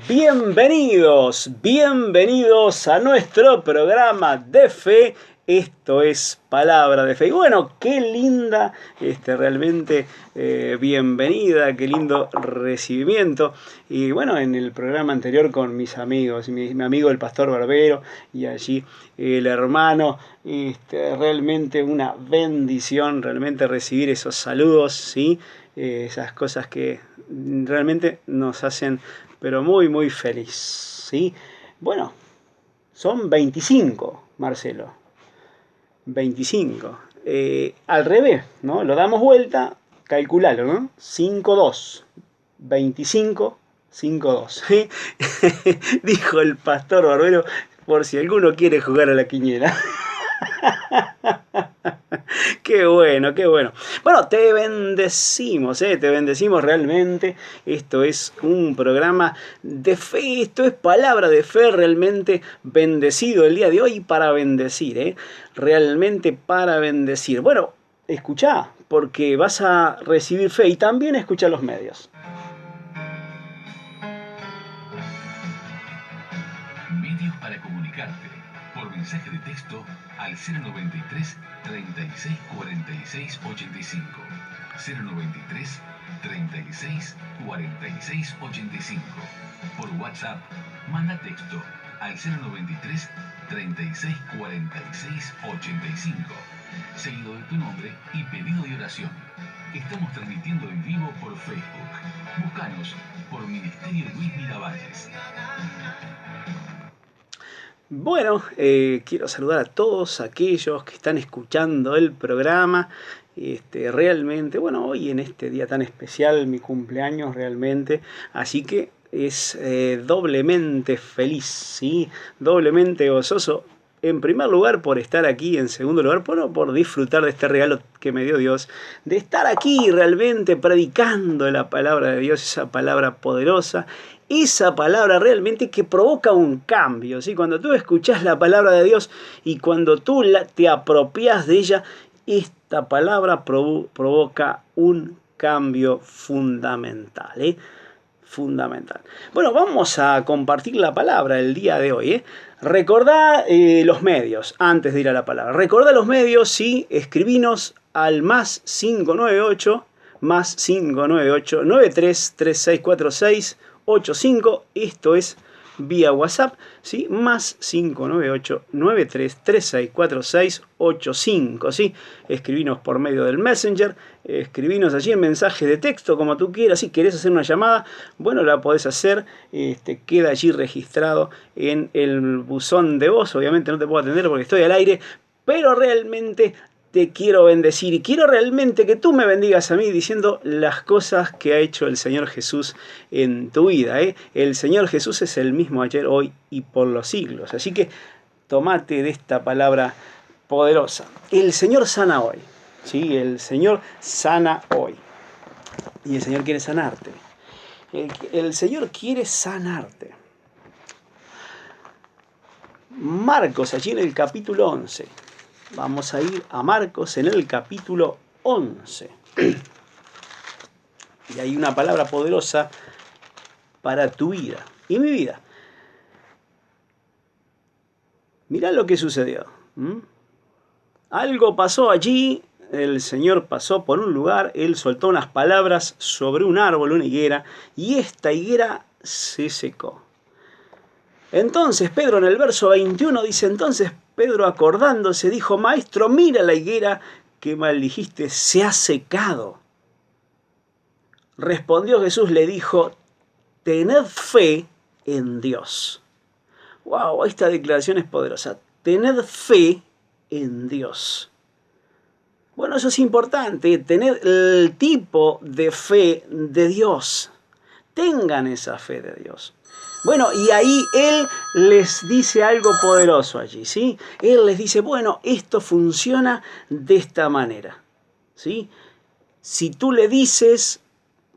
Bienvenidos a nuestro programa de fe. Esto es Palabra de Fe. Y bueno, qué linda realmente bienvenida, qué lindo recibimiento. Y bueno, en el programa anterior con mis amigos, mi amigo el pastor Barbero y allí el hermano, realmente una bendición, realmente recibir esos saludos, ¿sí? Esas cosas que realmente nos hacen pero muy muy feliz, ¿sí? Bueno, son 25, Marcelo. 25. Al revés, ¿no? Lo damos vuelta, calculalo, ¿no? 5-2. 25, 5-2. ¿Sí? Dijo el pastor Barbero, por si alguno quiere jugar a la quiniela. Qué bueno, qué bueno. Bueno, te bendecimos realmente. Esto es un programa de fe, esto es palabra de fe, realmente bendecido el día de hoy para bendecir, realmente para bendecir. Bueno, escuchá, porque vas a recibir fe y también escucha los medios. Medios para comunicarte por mensaje de texto al 093 36 46 85. 093 36 46 85. Por WhatsApp, manda texto al 093 36 46 85. Seguido de tu nombre y pedido de oración. Estamos transmitiendo en vivo por Facebook. Búscanos por Ministerio Luis Miravalles. Bueno, quiero saludar a todos aquellos que están escuchando el programa. Realmente, bueno, hoy en este día tan especial, mi cumpleaños realmente, así que es doblemente feliz, ¿sí? Doblemente gozoso. En primer lugar, por estar aquí. En segundo lugar, por disfrutar de este regalo que me dio Dios. De estar aquí realmente predicando la palabra de Dios, esa palabra poderosa. Esa palabra realmente que provoca un cambio, ¿sí? Cuando tú escuchas la palabra de Dios y cuando tú te apropias de ella, esta palabra provoca un cambio fundamental, ¿eh? Fundamental. Bueno, vamos a compartir la palabra el día de hoy. Recordá los medios, antes de ir a la palabra. Recordá los medios, sí, escribinos al más 598, 933646 85, esto es vía WhatsApp, ¿sí? Más 598-93364685, ¿sí? Escribinos por medio del Messenger, escribinos allí en mensaje de texto, como tú quieras. Si querés hacer una llamada, bueno, la podés hacer, queda allí registrado en el buzón de voz. Obviamente no te puedo atender porque estoy al aire, pero realmente te quiero bendecir y quiero realmente que tú me bendigas a mí diciendo las cosas que ha hecho el Señor Jesús en tu vida. El Señor Jesús es el mismo ayer, hoy y por los siglos. Así que tomate de esta palabra poderosa. El Señor sana hoy. ¿Sí? El Señor sana hoy. Y el Señor quiere sanarte. El Señor quiere sanarte. Marcos, allí en el capítulo 11. Vamos a ir a Marcos en el capítulo 11. Y hay una palabra poderosa para tu vida y mi vida. Mirá lo que sucedió. Algo pasó allí. El Señor pasó por un lugar. Él soltó unas palabras sobre un árbol, una higuera. Y esta higuera se secó. Entonces Pedro en el verso 21 dice: entonces Pedro acordándose dijo: Maestro, mira la higuera que maldijiste, se ha secado. Respondió Jesús, le dijo: tened fe en Dios. Wow, esta declaración es poderosa. Tened fe en Dios. Bueno, eso es importante, tener el tipo de fe de Dios. Tengan esa fe de Dios. Bueno, y ahí Él les dice algo poderoso allí, ¿sí? Él les dice, bueno, esto funciona de esta manera, ¿sí? Si tú le dices,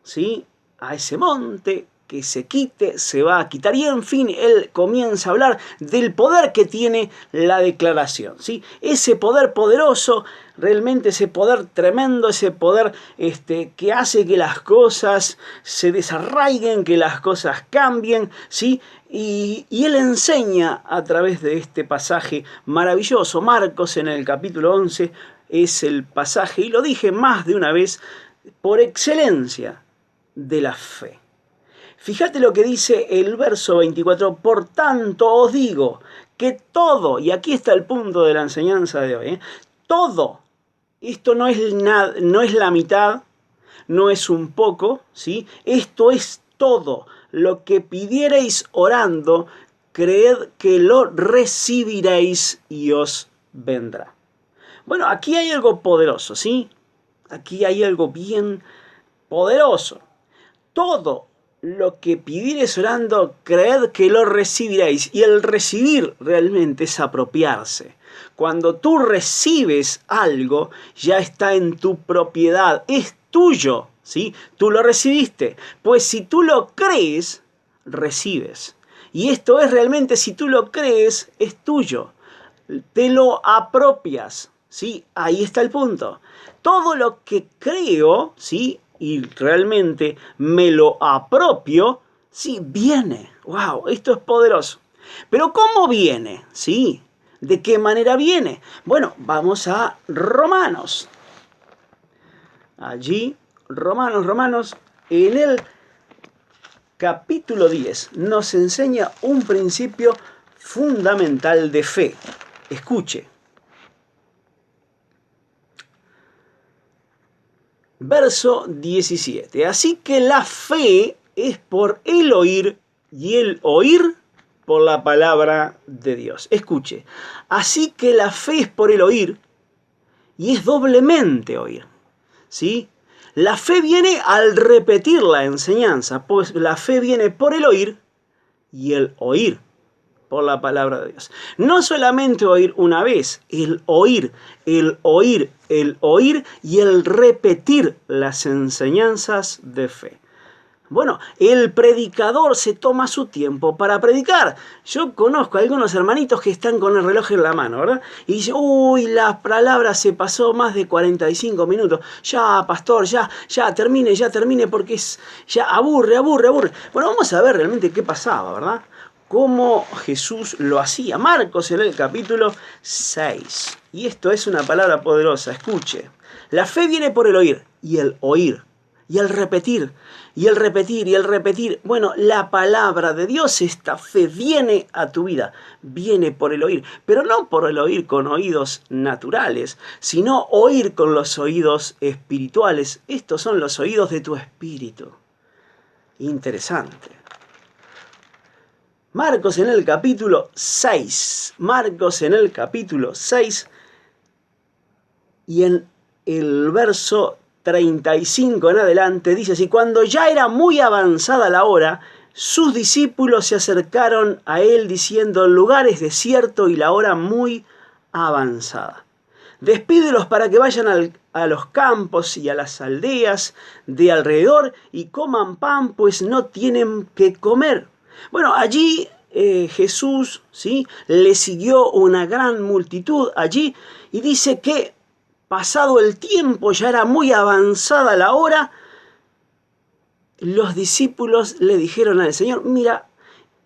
¿sí?, a ese monte, que se quite, se va a quitar. Y en fin, él comienza a hablar del poder que tiene la declaración, ¿sí? Ese poder poderoso, realmente ese poder tremendo, ese poder que hace que las cosas se desarraiguen, que las cosas cambien, ¿sí? Y él enseña a través de este pasaje maravilloso. Marcos en el capítulo 11 es el pasaje, y lo dije más de una vez, por excelencia de la fe. Fíjate lo que dice el verso 24, por tanto os digo que todo, y aquí está el punto de la enseñanza de hoy, todo, esto no es la mitad, no es un poco, ¿sí? Esto es todo, lo que pidiereis orando, creed que lo recibiréis y os vendrá. Bueno, aquí hay algo poderoso, ¿sí? Aquí hay algo bien poderoso. Todo lo que pidiereis orando, creed que lo recibiréis. Y el recibir realmente es apropiarse. Cuando tú recibes algo, ya está en tu propiedad, es tuyo, ¿sí? Tú lo recibiste. Pues si tú lo crees, recibes. Y esto es realmente, si tú lo crees, es tuyo. Te lo apropias, ¿sí? Ahí está el punto. Todo lo que creo, ¿sí? Y realmente me lo apropio, sí, viene. ¡Wow! Esto es poderoso. Pero ¿cómo viene? ¿Sí? ¿De qué manera viene? Bueno, vamos a Romanos. Allí, Romanos, en el capítulo 10, nos enseña un principio fundamental de fe. Escuche. Verso 17. Así que la fe es por el oír y el oír por la palabra de Dios. Escuche. Así que la fe es por el oír y es doblemente oír. ¿Sí? La fe viene al repetir la enseñanza, pues la fe viene por el oír y el oír por la palabra de Dios. No solamente oír una vez, el oír, el oír, el oír y el repetir las enseñanzas de fe. Bueno, el predicador se toma su tiempo para predicar. Yo conozco a algunos hermanitos que están con el reloj en la mano, ¿verdad? Y dicen, uy, la palabra se pasó más de 45 minutos. Ya, pastor, ya termine porque ya aburre. Bueno, vamos a ver realmente qué pasaba, ¿verdad? Cómo Jesús lo hacía. Marcos en el capítulo 6. Y esto es una palabra poderosa, escuche. La fe viene por el oír y el oír. Y el repetir, y el repetir, y el repetir. Bueno, la palabra de Dios, esta fe viene a tu vida, viene por el oír, pero no por el oír con oídos naturales, sino oír con los oídos espirituales. Estos son los oídos de tu espíritu. Interesante. Marcos en el capítulo 6, y en el verso 35 en adelante dice así: cuando ya era muy avanzada la hora, sus discípulos se acercaron a él diciendo: el lugar es desierto y la hora muy avanzada. Despídelos para que vayan a los campos y a las aldeas de alrededor y coman pan, pues no tienen que comer. Bueno, allí Jesús, ¿sí?, le siguió una gran multitud allí, y dice que pasado el tiempo, ya era muy avanzada la hora, los discípulos le dijeron al Señor: mira,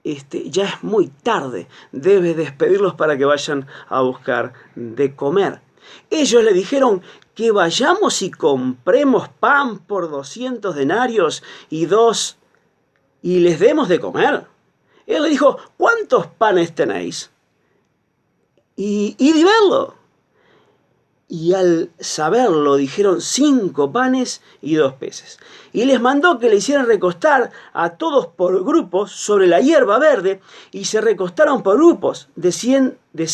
ya es muy tarde, debes despedirlos para que vayan a buscar de comer. Ellos le dijeron: que vayamos y compremos pan por 200 denarios y les demos de comer. Él le dijo: ¿cuántos panes tenéis? Y verlo. Y al saberlo dijeron: 5 panes y 2 peces. Y les mandó que le hicieran recostar a todos por grupos sobre la hierba verde, y se recostaron por grupos de 100 en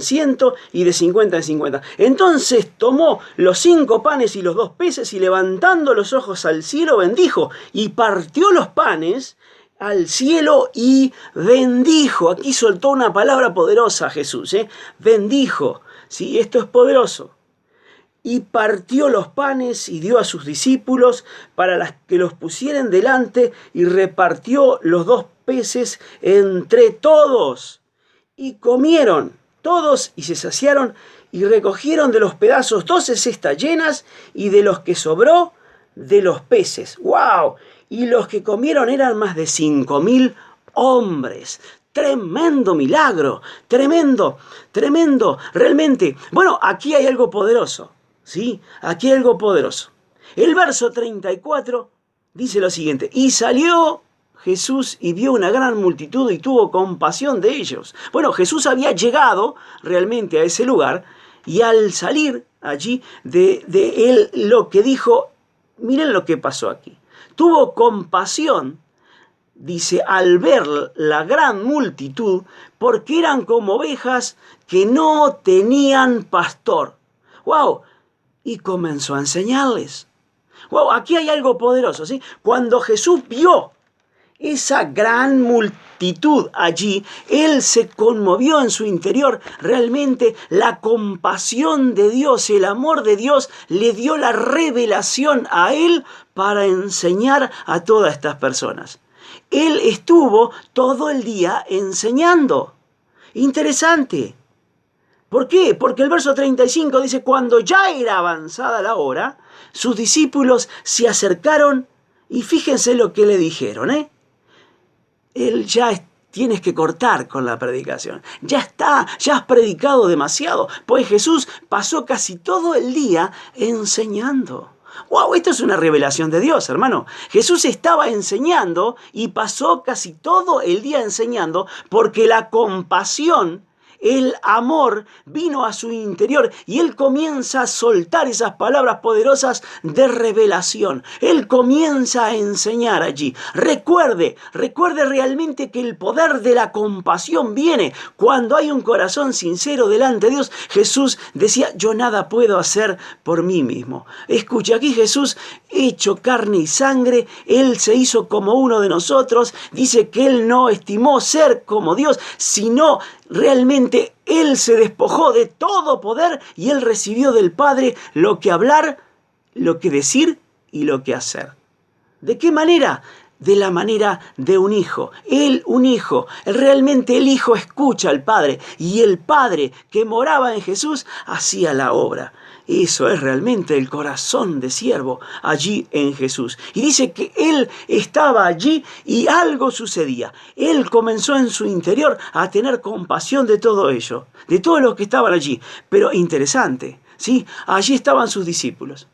100 y de 50 en 50. Entonces tomó los 5 panes y los 2 peces, y levantando los ojos al cielo bendijo, y partió los panes al cielo y bendijo. Aquí soltó una palabra poderosa Jesús, bendijo. ¿Sí? Esto es poderoso. y partió los panes y dio a sus discípulos para que los pusieran delante, y repartió los 2 peces entre todos. Y comieron todos y se saciaron, y recogieron de los pedazos 12 cestas llenas, y de los que sobró, de los peces. ¡Wow! Y los que comieron eran más de 5.000 hombres. Tremendo milagro, tremendo, tremendo, realmente. Bueno, aquí hay algo poderoso, ¿sí? Aquí hay algo poderoso. El verso 34 dice lo siguiente: y salió Jesús y vio una gran multitud y tuvo compasión de ellos. Bueno, Jesús había llegado realmente a ese lugar, y al salir allí de él, lo que dijo, miren lo que pasó aquí. Tuvo compasión, dice, al ver la gran multitud, porque eran como ovejas que no tenían pastor. ¡Wow! Y comenzó a enseñarles. ¡Wow! Aquí hay algo poderoso, ¿sí? Cuando Jesús vio esa gran multitud allí, él se conmovió en su interior. Realmente la compasión de Dios, el amor de Dios, le dio la revelación a él para enseñar a todas estas personas. Él estuvo todo el día enseñando. Interesante. ¿Por qué? Porque el verso 35 dice: cuando ya era avanzada la hora, sus discípulos se acercaron y fíjense lo que le dijeron, Él ya tienes que cortar con la predicación. Ya está, ya has predicado demasiado. Pues Jesús pasó casi todo el día enseñando. ¡Wow! Esto es una revelación de Dios, hermano. Jesús estaba enseñando y pasó casi todo el día enseñando, porque la compasión, el amor vino a su interior, y él comienza a soltar esas palabras poderosas de revelación. Él comienza a enseñar allí. Recuerde realmente que el poder de la compasión viene cuando hay un corazón sincero delante de Dios. Jesús decía: yo nada puedo hacer por mí mismo. Escucha, aquí Jesús, hecho carne y sangre, él se hizo como uno de nosotros. Dice que él no estimó ser como Dios, sino realmente él se despojó de todo poder, y él recibió del Padre lo que hablar, lo que decir y lo que hacer. ¿De qué manera? De la manera de un hijo. Él, un hijo. Realmente el hijo escucha al Padre, y el Padre que moraba en Jesús hacía la obra. Eso es realmente el corazón de siervo allí en Jesús. Y dice que él estaba allí y algo sucedía. Él comenzó en su interior a tener compasión de todo ello, de todos los que estaban allí. Pero interesante, ¿sí? Allí estaban sus discípulos.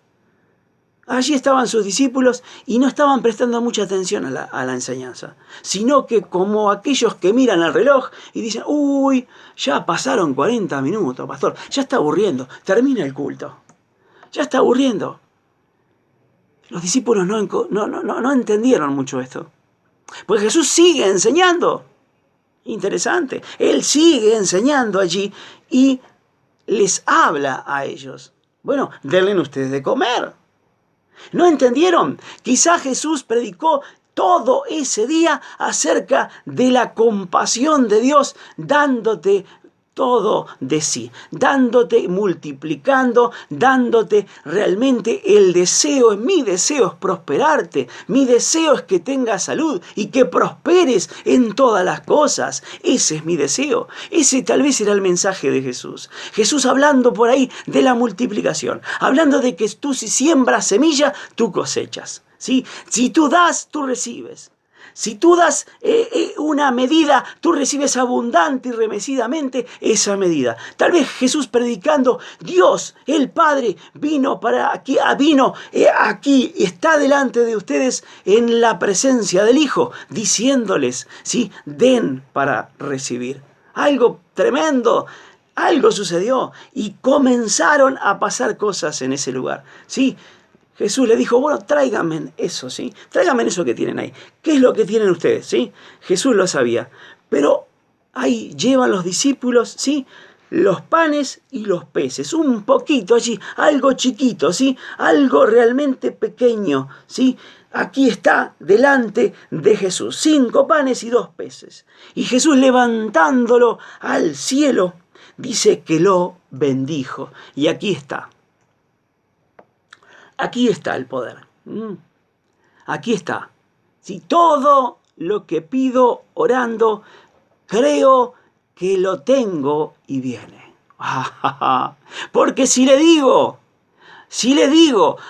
Allí estaban sus discípulos y no estaban prestando mucha atención a la enseñanza, sino que como aquellos que miran el reloj y dicen: uy, ya pasaron 40 minutos, pastor, ya está aburriendo, termina el culto, ya está aburriendo. Los discípulos no entendieron mucho esto, pues Jesús sigue enseñando. Interesante, él sigue enseñando allí y les habla a ellos: bueno, denle ustedes de comer. ¿No entendieron? Quizá Jesús predicó todo ese día acerca de la compasión de Dios, dándote todo de sí, dándote, multiplicando, dándote realmente el deseo. Mi deseo es prosperarte, mi deseo es que tengas salud y que prosperes en todas las cosas. Ese es mi deseo. Ese tal vez era el mensaje de Jesús. Jesús hablando por ahí de la multiplicación, hablando de que tú, si siembras semilla, tú cosechas, ¿sí? Si tú das, tú recibes. Si tú das una medida, tú recibes abundante y remecidamente esa medida. Tal vez Jesús predicando: Dios, el Padre, vino aquí, está delante de ustedes en la presencia del Hijo, diciéndoles, ¿sí? Den para recibir. Algo tremendo. Algo sucedió y comenzaron a pasar cosas en ese lugar, ¿sí? Jesús le dijo: bueno, tráiganme eso, ¿sí? Tráiganme eso que tienen ahí. ¿Qué es lo que tienen ustedes, sí? Jesús lo sabía. Pero ahí llevan los discípulos, ¿sí? Los panes y los peces. Un poquito allí, algo chiquito, ¿sí? Algo realmente pequeño, ¿sí? Aquí está delante de Jesús. 5 panes y 2 peces. Y Jesús, levantándolo al cielo, dice que lo bendijo. Y aquí está. Aquí está el poder. Aquí está. Si todo lo que pido orando, creo que lo tengo y viene. Porque si le digo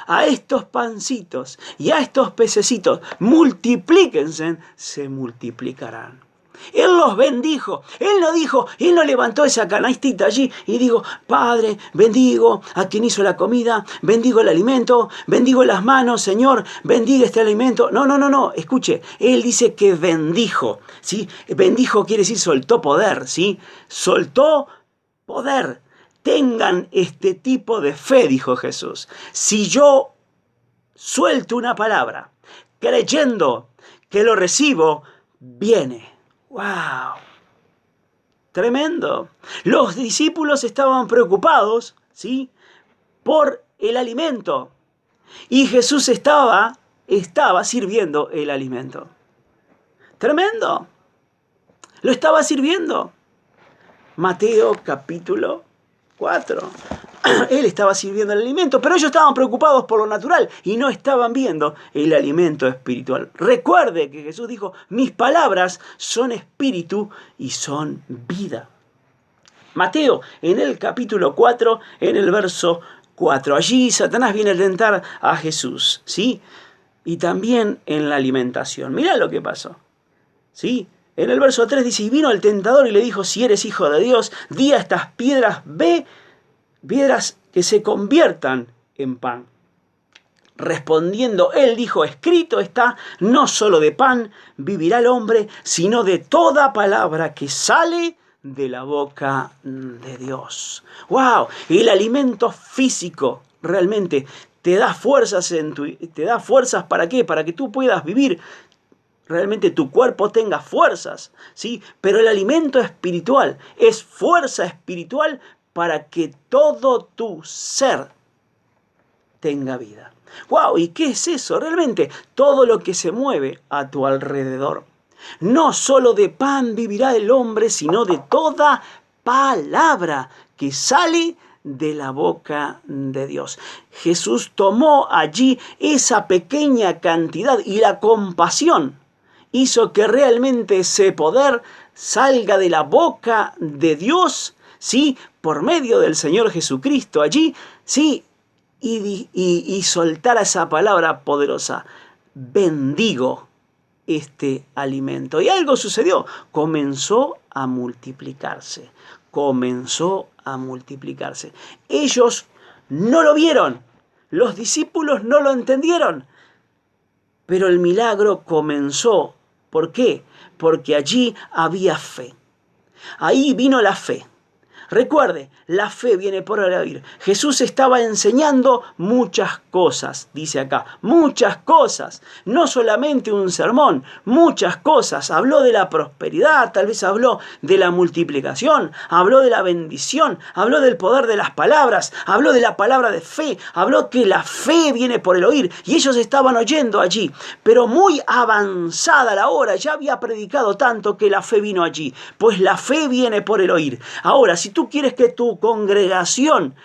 a estos pancitos y a estos pececitos, multiplíquense, se multiplicarán. Él los bendijo. Él no levantó esa canastita allí y dijo, Padre, bendigo a quien hizo la comida, bendigo el alimento, bendigo las manos, Señor, bendiga este alimento. No, escuche, Él dice que bendijo, ¿sí? Bendijo quiere decir soltó poder, ¿sí? Soltó poder. Tengan este tipo de fe, dijo Jesús. Si yo suelto una palabra, creyendo que lo recibo, viene. ¡Wow! Tremendo. Los discípulos estaban preocupados, ¿sí?, por el alimento. Y Jesús estaba sirviendo el alimento. Tremendo. Lo estaba sirviendo. Mateo capítulo 4. Él estaba sirviendo el alimento, pero ellos estaban preocupados por lo natural y no estaban viendo el alimento espiritual. Recuerde que Jesús dijo, mis palabras son espíritu y son vida. Mateo, en el capítulo 4, en el verso 4. Allí Satanás viene a tentar a Jesús, ¿sí? Y también en la alimentación. Mirá lo que pasó, ¿sí? En el verso 3 dice, y vino el tentador y le dijo, si eres hijo de Dios, di a estas piedras, piedras que se conviertan en pan. Respondiendo, él dijo, escrito está, no solo de pan vivirá el hombre, sino de toda palabra que sale de la boca de Dios. ¡Wow! El alimento físico realmente te da fuerzas ¿para qué? Para que tú puedas vivir. Realmente tu cuerpo tenga fuerzas, ¿sí? Pero el alimento espiritual es fuerza espiritual para que todo tu ser tenga vida. ¡Wow! ¿Y qué es eso? Realmente todo lo que se mueve a tu alrededor. No solo de pan vivirá el hombre, sino de toda palabra que sale de la boca de Dios. Jesús tomó allí esa pequeña cantidad y la compasión hizo que realmente ese poder salga de la boca de Dios, ¿sí?, por medio del Señor Jesucristo allí, ¿sí?, y soltara esa palabra poderosa, bendigo este alimento. Y algo sucedió, comenzó a multiplicarse. Ellos no lo vieron, los discípulos no lo entendieron, pero el milagro comenzó. ¿Por qué? Porque allí había fe. Ahí vino la fe. Recuerde, la fe viene por el oír. Jesús estaba enseñando muchas cosas, dice acá, muchas cosas. No solamente un sermón, muchas cosas. Habló de la prosperidad, tal vez habló de la multiplicación, habló de la bendición, habló del poder de las palabras, habló de la palabra de fe, habló que la fe viene por el oír. Y ellos estaban oyendo allí, pero muy avanzada la hora, ya había predicado tanto que la fe vino allí. Pues la fe viene por el oír. Ahora, si tú quieres que tu congregación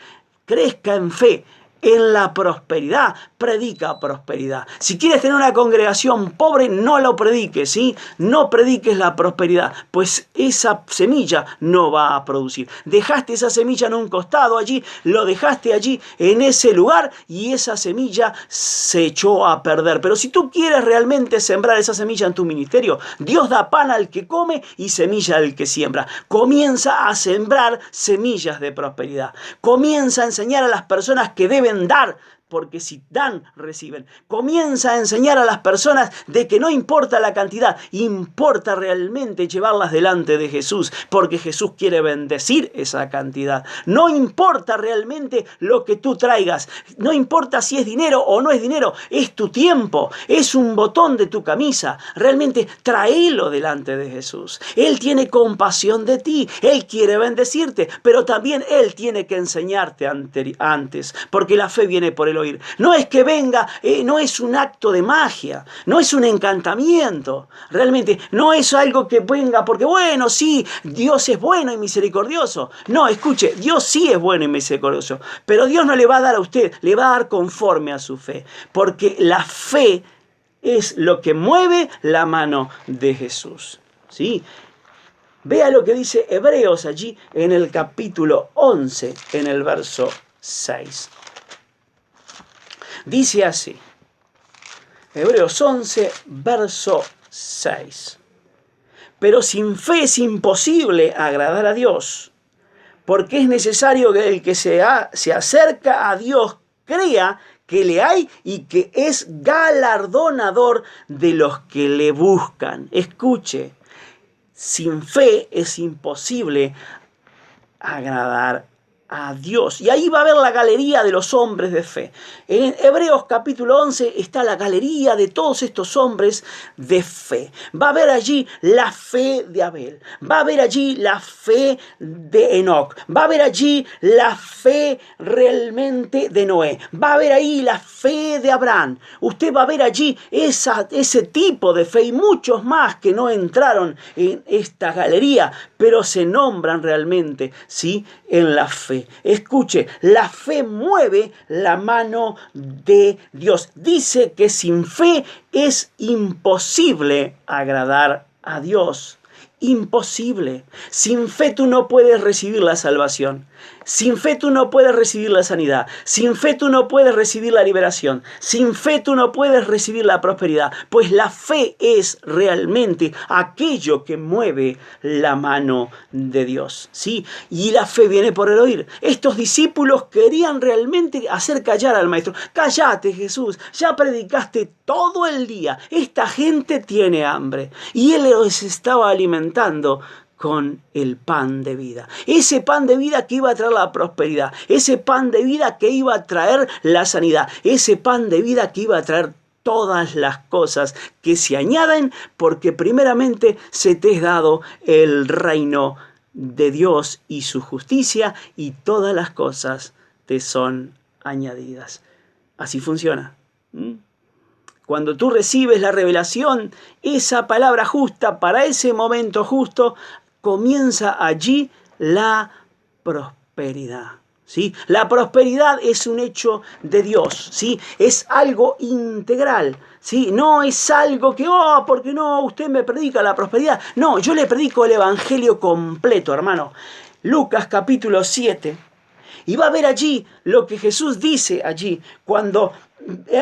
crezca en fe, en la prosperidad, predica prosperidad. Si quieres tener una congregación pobre, no lo prediques, ¿sí? No prediques la prosperidad, pues esa semilla no va a producir. Dejaste esa semilla en un costado allí, lo dejaste allí en ese lugar y esa semilla se echó a perder. Pero si tú quieres realmente sembrar esa semilla en tu ministerio, Dios da pan al que come y semilla al que siembra. Comienza a sembrar semillas de prosperidad. Comienza a enseñar a las personas que deben dar, porque si dan, reciben. Comienza a enseñar a las personas de que no importa la cantidad, importa realmente llevarlas delante de Jesús, porque Jesús quiere bendecir esa cantidad. No importa realmente lo que tú traigas, no importa si es dinero o no es dinero, es tu tiempo, es un botón de tu camisa. Realmente tráelo delante de Jesús. Él tiene compasión de ti, Él quiere bendecirte, pero también Él tiene que enseñarte antes, porque la fe viene por el oír. No es que venga, no es un acto de magia, no es un encantamiento. Realmente no es algo que venga porque, bueno, sí, Dios es bueno y misericordioso. No, escuche, Dios sí es bueno y misericordioso, pero Dios no le va a dar a usted, le va a dar conforme a su fe. Porque la fe es lo que mueve la mano de Jesús. ¿Sí? Vea lo que dice Hebreos allí en el capítulo 11, en el verso 6. Dice así, Hebreos 11, verso 6. Pero sin fe es imposible agradar a Dios, porque es necesario que el que se acerca a Dios crea que le hay y que es galardonador de los que le buscan. Escuche, sin fe es imposible agradar a Dios. Y ahí va a haber la galería de los hombres de fe. En Hebreos capítulo 11 está la galería de todos estos hombres de fe. Va a haber allí la fe de Abel. Va a haber allí la fe de Enoc. Va a haber allí la fe realmente de Noé. Va a haber ahí la fe de Abraham. Usted va a ver allí ese tipo de fe y muchos más que no entraron en esta galería, pero se nombran realmente, ¿sí?, en la fe. Escuche, la fe mueve la mano de Dios. Dice que sin fe es imposible agradar a Dios. Imposible. Sin fe tú no puedes recibir la salvación. Sin fe tú no puedes recibir la sanidad. Sin fe tú no puedes recibir la liberación. Sin fe tú no puedes recibir la prosperidad. Pues la fe es realmente aquello que mueve la mano de Dios. ¿Sí? Y la fe viene por el oír. Estos discípulos querían realmente hacer callar al maestro. Cállate, Jesús. Ya predicaste todo el día. Esta gente tiene hambre. Y él los estaba alimentando con el pan de vida. Ese pan de vida que iba a traer la prosperidad. Ese pan de vida que iba a traer la sanidad. Ese pan de vida que iba a traer todas las cosas que se añaden, porque primeramente se te es dado el reino de Dios y su justicia, y todas las cosas te son añadidas. Así funciona. Cuando tú recibes la revelación, esa palabra justa para ese momento justo, comienza allí la prosperidad. ¿Sí? La prosperidad es un hecho de Dios, ¿sí? Es algo integral, ¿sí? No es algo que, porque no, usted me predica la prosperidad. No, yo le predico el evangelio completo, hermano. Lucas capítulo 7. Y va a ver allí lo que Jesús dice allí cuando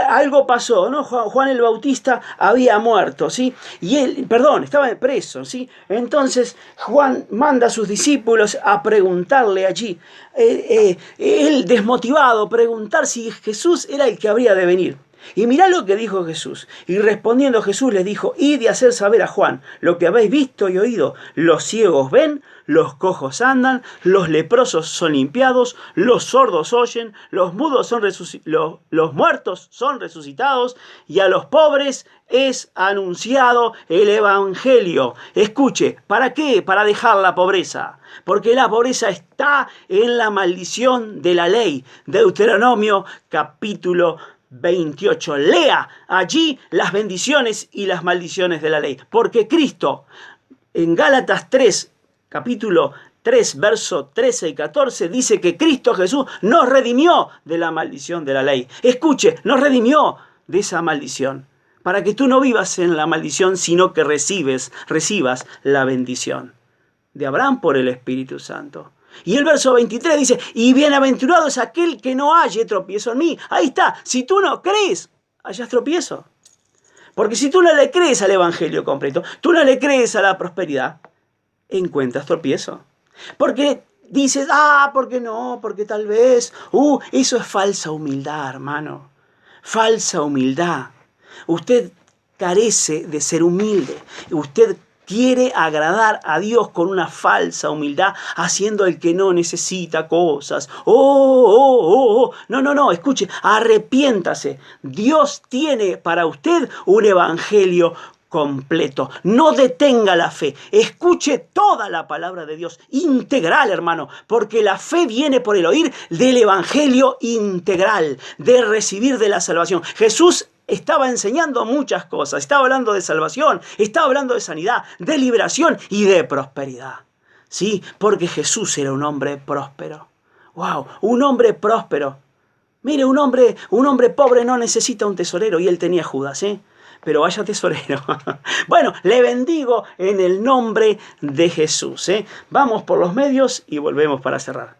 algo pasó, ¿no? Juan el Bautista había muerto, ¿sí? Y él, estaba preso, ¿sí? Entonces Juan manda a sus discípulos a preguntarle allí, él desmotivado, preguntar si Jesús era el que habría de venir. Y mirá lo que dijo Jesús. Y respondiendo Jesús les dijo, id y hacer saber a Juan lo que habéis visto y oído. Los ciegos ven, los cojos andan, los leprosos son limpiados, los sordos oyen, los mudos son los muertos son resucitados, y a los pobres es anunciado el evangelio. Escuche, ¿para qué? Para dejar la pobreza. Porque la pobreza está en la maldición de la ley. Deuteronomio capítulo 28. Lea allí las bendiciones y las maldiciones de la ley. Porque Cristo, en Gálatas 3, capítulo 3, verso 13 y 14, dice que Cristo Jesús nos redimió de la maldición de la ley. Escuche, nos redimió de esa maldición. Para que tú no vivas en la maldición, sino que recibas la bendición de Abraham por el Espíritu Santo. Y el verso 23 dice, y bienaventurado es aquel que no halle tropiezo en mí. Ahí está, si tú no crees, hayas tropiezo. Porque si tú no le crees al evangelio completo, tú no le crees a la prosperidad, encuentras tropiezo. Porque dices, porque no, porque tal vez, eso es falsa humildad, hermano. Falsa humildad. Usted carece de ser humilde. Usted quiere agradar a Dios con una falsa humildad, haciendo el que no necesita cosas. No, escuche, arrepiéntase. Dios tiene para usted un evangelio completo. No detenga la fe. Escuche toda la palabra de Dios, integral, hermano, porque la fe viene por el oír del evangelio integral, de recibir de la salvación. Jesús estaba enseñando muchas cosas. Estaba hablando de salvación, estaba hablando de sanidad, de liberación y de prosperidad. Sí, porque Jesús era un hombre próspero. ¡Wow! Un hombre próspero. Mire, un hombre pobre no necesita un tesorero, y él tenía Judas, ¿eh? Pero vaya tesorero. Bueno, le bendigo en el nombre de Jesús, ¿eh? Vamos por los medios y volvemos para cerrar.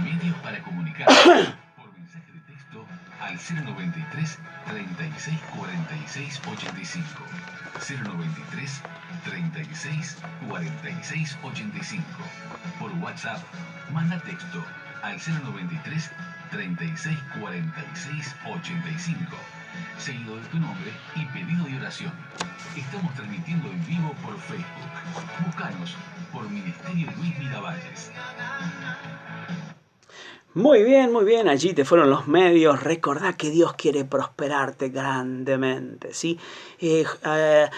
Medios para comunicarse por mensaje de texto al 093 36 46 85. 093 36 46 85. Por WhatsApp, manda texto al 093 36 46 85, seguido de tu nombre y pedido de oración. Estamos transmitiendo en vivo por Facebook. Búscanos por Ministerio Luis Miravalles. Muy bien, allí te fueron los medios. Recordá que Dios quiere prosperarte grandemente, ¿sí?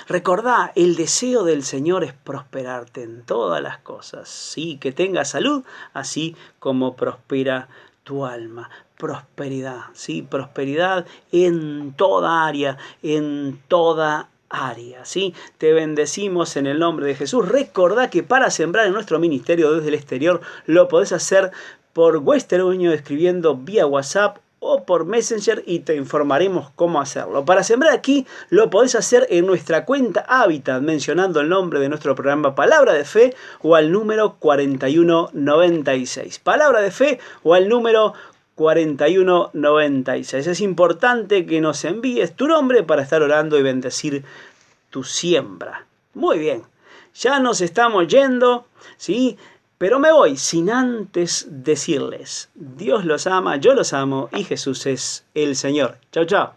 Recordá, el deseo del Señor es prosperarte en todas las cosas, ¿sí? Que tengas salud, así como prospera tu alma. Prosperidad, ¿sí? Prosperidad en toda área, en toda área, ¿sí? Te bendecimos en el nombre de Jesús. Recordá que para sembrar en nuestro ministerio desde el exterior lo podés hacer por Western Union escribiendo vía WhatsApp o por Messenger, y te informaremos cómo hacerlo. Para sembrar aquí lo podés hacer en nuestra cuenta Habitat mencionando el nombre de nuestro programa Palabra de Fe o al número 4196. Palabra de Fe o al número 4196. Es importante que nos envíes tu nombre para estar orando y bendecir tu siembra. Muy bien, ya nos estamos yendo, ¿sí? Pero me voy sin antes decirles, Dios los ama, yo los amo y Jesús es el Señor. Chau, chau.